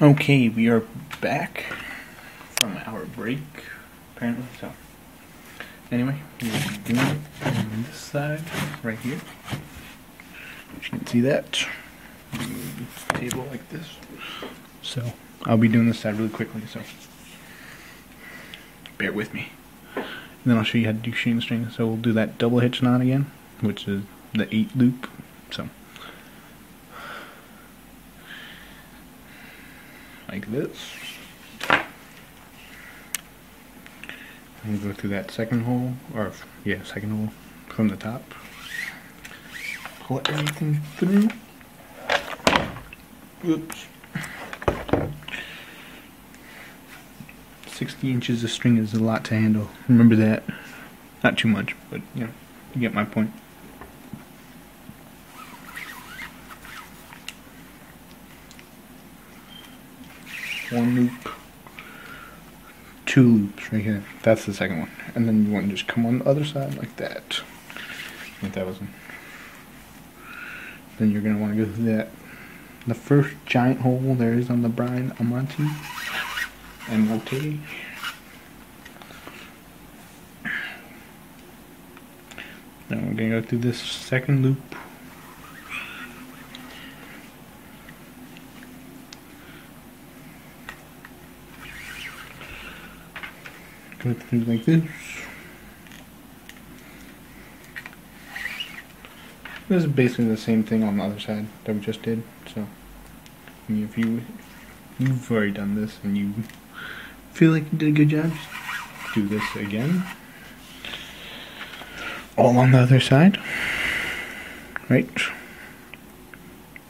Okay, we are back from our break, apparently, so. Anyway, we'll be doing it on this side, right here. You can see that. Move the table like this. So, I'll be doing this side really quickly, so. Bear with me. And then I'll show you how to do chain string. So we'll do that double hitch knot again, which is the 8 loop, so. Like this. And go through that second hole, or yeah, second hole from the top. Pull everything through. Oops. 60 inches of string is a lot to handle. Remember that. Not too much, but you know, you get my point. One loop, 2 loops right here. That's the second one. And then you want to just come on the other side like that. Like that wasn't. Then you're going to want to go through that. The first giant hole there is on the Brine Amonte. Amonte. Then we're going to go through this second loop. Go through like this. This is basically the same thing on the other side that we just did. So, I mean, if you've already done this and you feel like you did a good job, just do this again. All on the other side, right?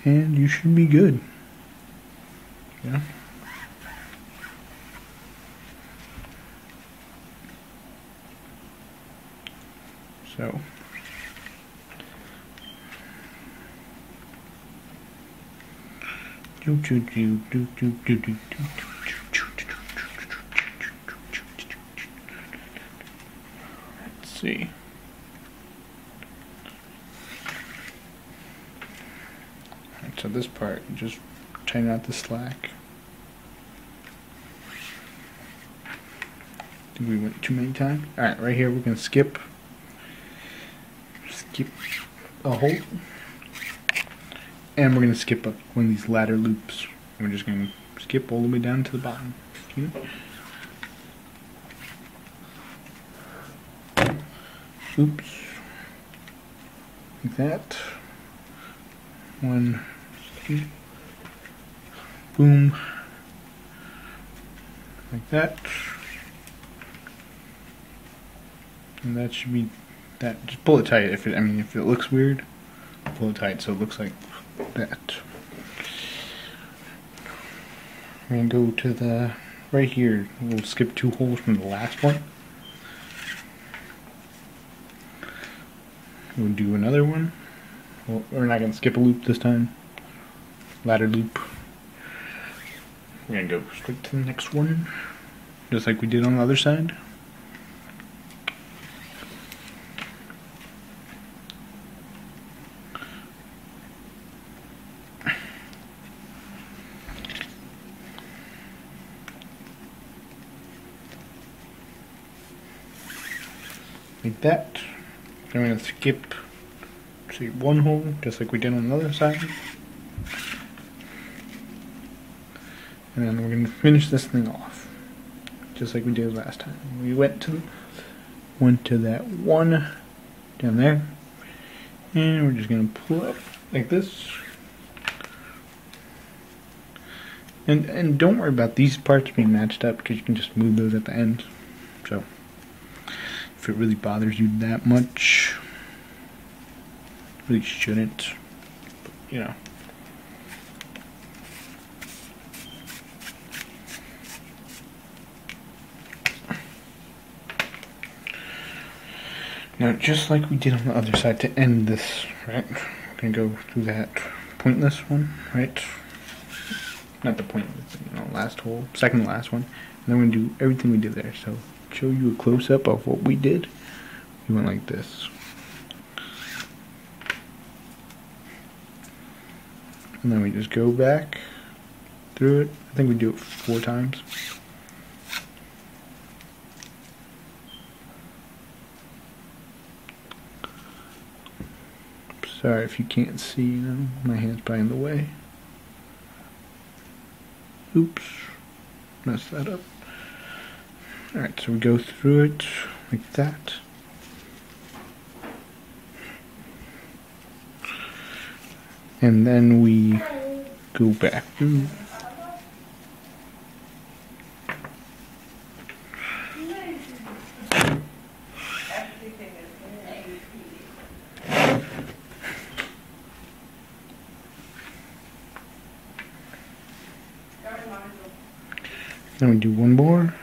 And you should be good. Yeah. So, let's see. Alright, so this part, just tighten out the slack. I think we went too many times. Alright, right here we're gonna skip a hole, and we're going to skip up one of these ladder loops. We're just going to skip all the way down to the bottom. Oops. Like that. 1, 2, boom. Like that. And that should be that. Just pull it tight. If it looks weird, pull it tight so it looks like that. We're gonna go to the right here. We'll skip 2 holes from the last one. We'll do another one. Well, we're not gonna skip a loop this time. Ladder loop. We're gonna go straight to the next one, just like we did on the other side. Like that. Then we're going to skip, say, 1 hole, just like we did on the other side. And then we're going to finish this thing off, just like we did last time. We went to that one down there, and we're just going to pull up like this. And don't worry about these parts being matched up, because you can just move those at the end. So, if it really bothers you that much, really shouldn't, but, you know. Now, just like we did on the other side to end this, right? We're gonna go through that pointless one, right? Not the pointless, last hole, second to last one. And then we're gonna do everything we did there. So, show you a close-up of what we did. We went like this. And then we just go back through it. I think we do it 4 times. Sorry if you can't see, my hand's probably in the way. Oops, messed that up. Alright, so we go through it like that. And then we go back through. Then we do one more.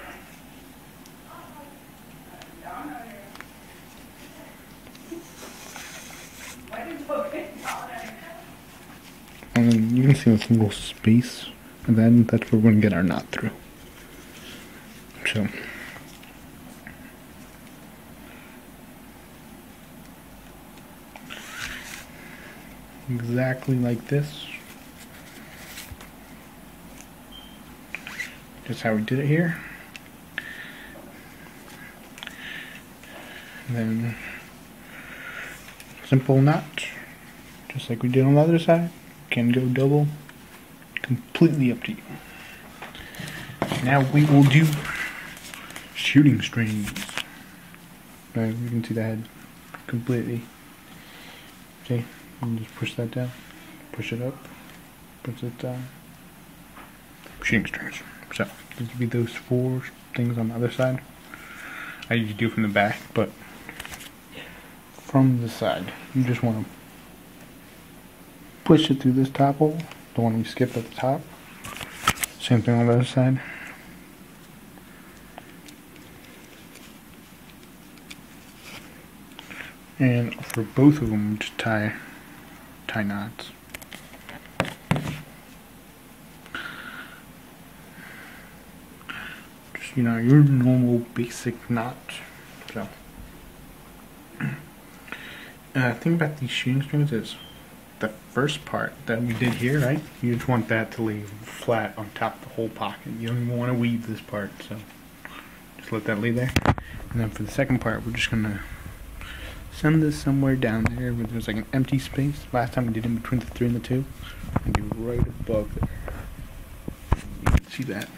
And then you can see this little space, and then that's where we're going to get our knot through. So, exactly like this. Just how we did it here. And then simple knot, just like we did on the other side. Can go double, completely up to you. Now we will do shooting strings. You can see the head completely. Okay, and just push that down, push it up, push it down. Shooting strings. So, this would be those 4 things on the other side. I usually do from the back, but from the side, you just want to push it through this top hole, the one we skipped at the top. Same thing on the other side. And for both of them, just tie knots. Just, your normal basic knot. So, the thing about these shooting strings is the first part that we did here, right? You just want that to lay flat on top of the whole pocket. You don't even want to weave this part, so just let that lay there. And then for the second part, we're just gonna send this somewhere down there where there's like an empty space. Last time we did in between the 3 and the 2. And do right above there. You can see that.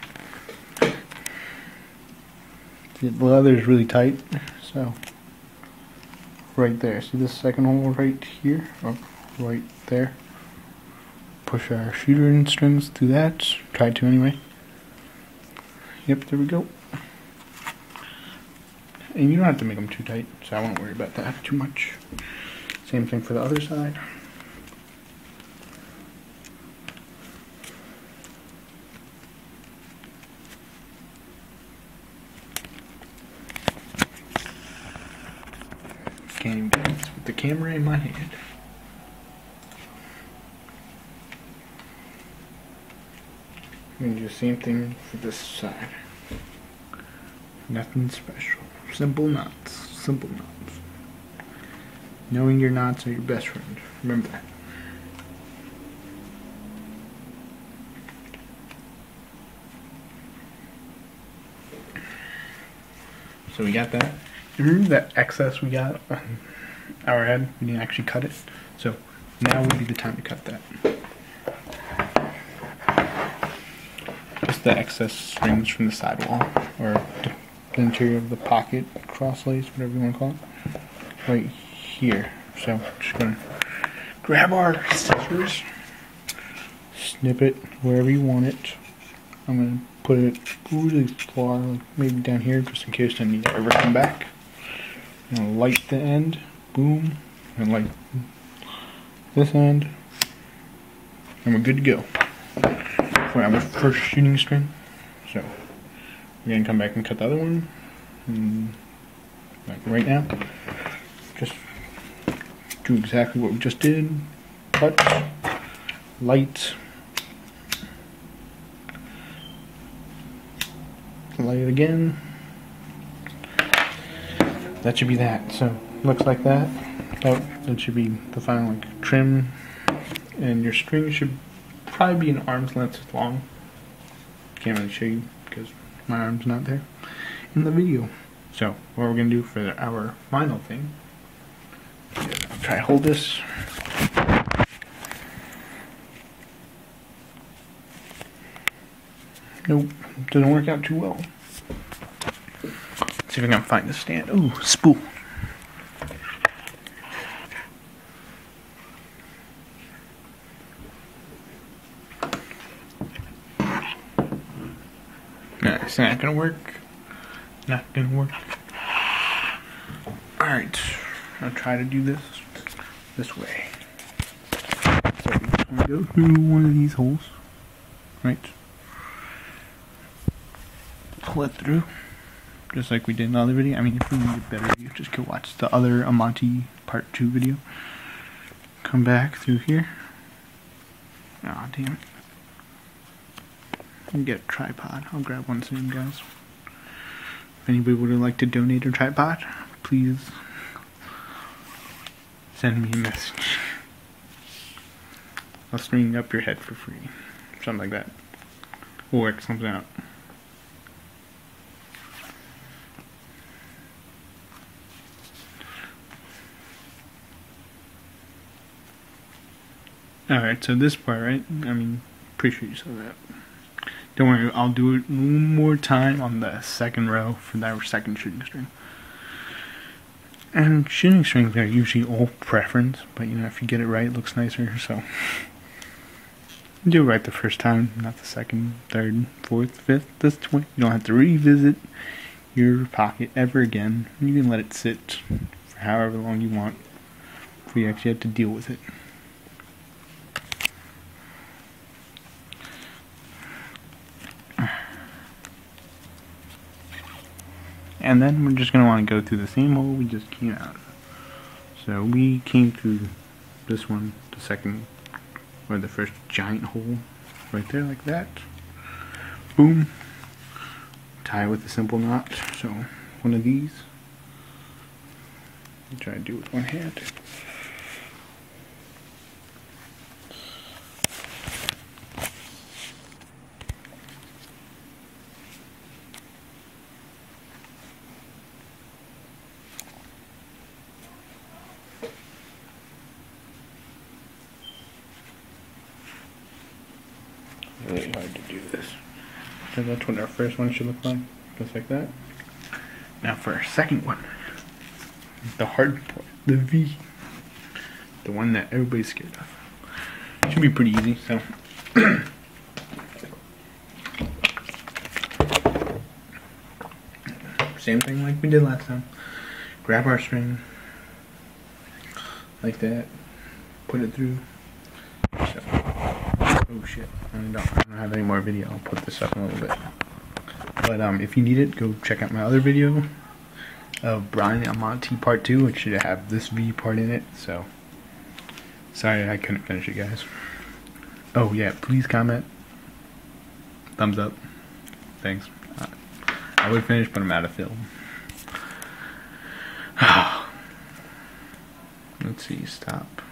The leather is really tight, so right there. See this second hole right here? Oh, right there. Push our shooting strings through that. Try to anyway. Yep, there we go. And you don't have to make them too tight, so I won't worry about that too much. Same thing for the other side. Can't even do this with the camera in my hand. And do the same thing for this side. Nothing special. Simple knots. Simple knots. Knowing your knots are your best friend. Remember that. So we got that. Remember that excess we got on our head? We didn't actually cut it. So now would be the time to cut that. Just the excess strings from the sidewall, or the interior of the pocket, cross lace, whatever you want to call it, right here. So just gonna grab our scissors, snip it wherever you want it. I'm gonna put it really far, like maybe down here, just in case I need to ever come back. I'm gonna light the end, boom, and light this end, and we're good to go for our first shooting string. So we're gonna come back and cut the other one, and like right now, just do exactly what we just did. Cut, light it again. That should be that. So looks like that. That should be the final trim, and your string should probably be an arm's length long. can't really show you because my arm's not there in the video. So what we're gonna do for our final thing is I'll try to hold this. Nope, doesn't work out too well. Let's see if I can find the stand. Ooh, spool. No, it's not gonna work. Not gonna work. Alright, I'll try to do this way. So I'm gonna go through one of these holes. Right. Pull it through. Just like we did in the other video. I mean, if you need a better view, just go watch the other Amonte part 2 video. Come back through here. Aw, damn it. And get a tripod. I'll grab one soon, guys. If anybody would like to donate a tripod, please send me a message. I'll string up your head for free. Something like that. We'll work something out. Alright, so this part, right? I mean, pretty sure you saw that. Don't worry, I'll do it one more time on the second row for that second shooting string. And shooting strings are usually all preference, but you know, if you get it right, it looks nicer, so. Do it right the first time, not the second, third, fourth, fifth, this point. You don't have to revisit your pocket ever again. You can let it sit for however long you want before you actually have to deal with it. And then we're just going to want to go through the same hole we just came out of. So we came through this one, the second, or the first giant hole, right there like that. Boom. Tie it with a simple knot. So one of these. Try to do it with one hand. Really hard to do this. So that's what our first one should look like. Just like that. Now for our second one. The hard part. The V. The one that everybody's scared of. Should be pretty easy, so. Same thing like we did last time. Grab our string. Like that. Put it through. So. Oh shit, I don't have any more video. I'll put this up in a little bit. But if you need it, go check out my other video of Brine Amonte part 2, which should have this V part in it, so sorry I couldn't finish it, guys. Oh yeah, please comment. Thumbs up. Thanks. I would finish, but I'm out of film. Let's see, stop.